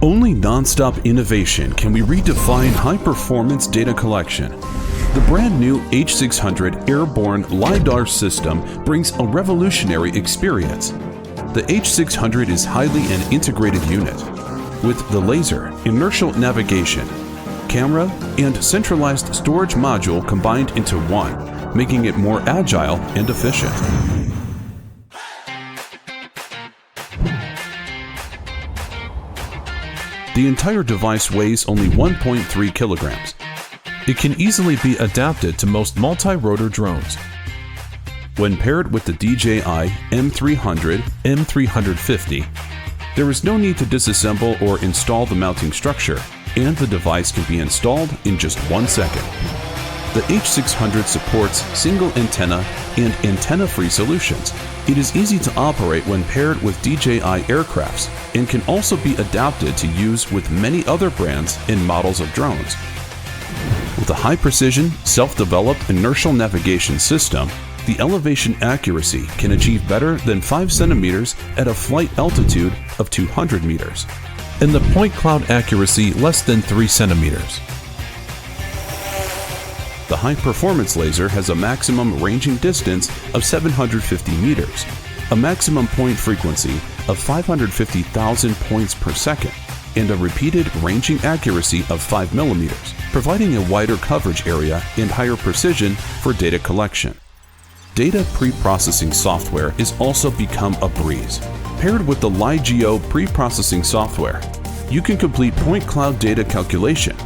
Only non-stop innovation can we redefine high-performance data collection. The brand new H600 Airborne LiDAR system brings a revolutionary experience. The H600 is highly an integrated unit, with the laser, inertial navigation, camera, and centralized storage module combined into one, making it more agile and efficient. The entire device weighs only 1.3 kilograms. It can easily be adapted to most multi-rotor drones. When paired with the DJI M300, M350, there is no need to disassemble or install the mounting structure, and the device can be installed in just 1 second. The H600 supports single antenna and antenna-free solutions. It is easy to operate when paired with DJI aircrafts and can also be adapted to use with many other brands and models of drones. With a high-precision, self-developed inertial navigation system, the elevation accuracy can achieve better than 5 centimeters at a flight altitude of 200 meters, and the point cloud accuracy less than 3 centimeters. The high-performance laser has a maximum ranging distance of 750 meters, a maximum point frequency of 550,000 points per second, and a repeated ranging accuracy of 5 millimeters, providing a wider coverage area and higher precision for data collection. Data pre-processing software is also become a breeze. Paired with the LiGeo pre-processing software, you can complete point cloud data calculation,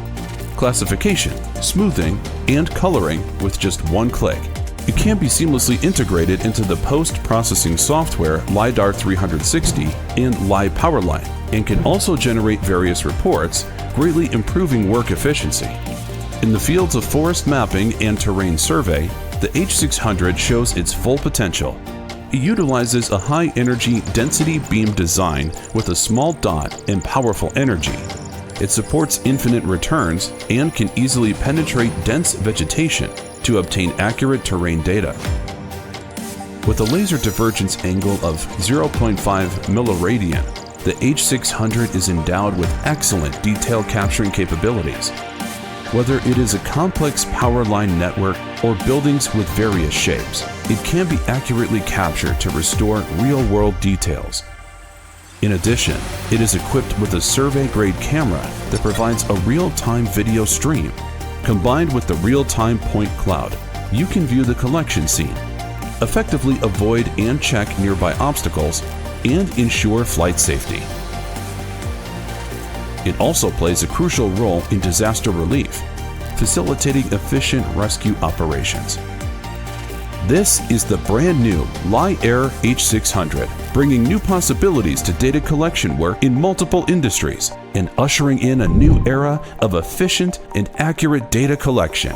classification, smoothing, and coloring with just one click. It can be seamlessly integrated into the post-processing software LiDAR360 and LiPowerline, and can also generate various reports, greatly improving work efficiency. In the fields of forest mapping and terrain survey, the H600 shows its full potential. It utilizes a high-energy density beam design with a small dot and powerful energy. It supports infinite returns and can easily penetrate dense vegetation to obtain accurate terrain data. With a laser divergence angle of 0.5 milliradian, the H600 is endowed with excellent detail capturing capabilities. Whether it is a complex power line network or buildings with various shapes, it can be accurately captured to restore real-world details. In addition, it is equipped with a survey-grade camera that provides a real-time video stream. Combined with the real-time point cloud, you can view the collection scene, effectively avoid and check nearby obstacles, and ensure flight safety. It also plays a crucial role in disaster relief, facilitating efficient rescue operations. This is the brand new LiAir H600, bringing new possibilities to data collection work in multiple industries and ushering in a new era of efficient and accurate data collection.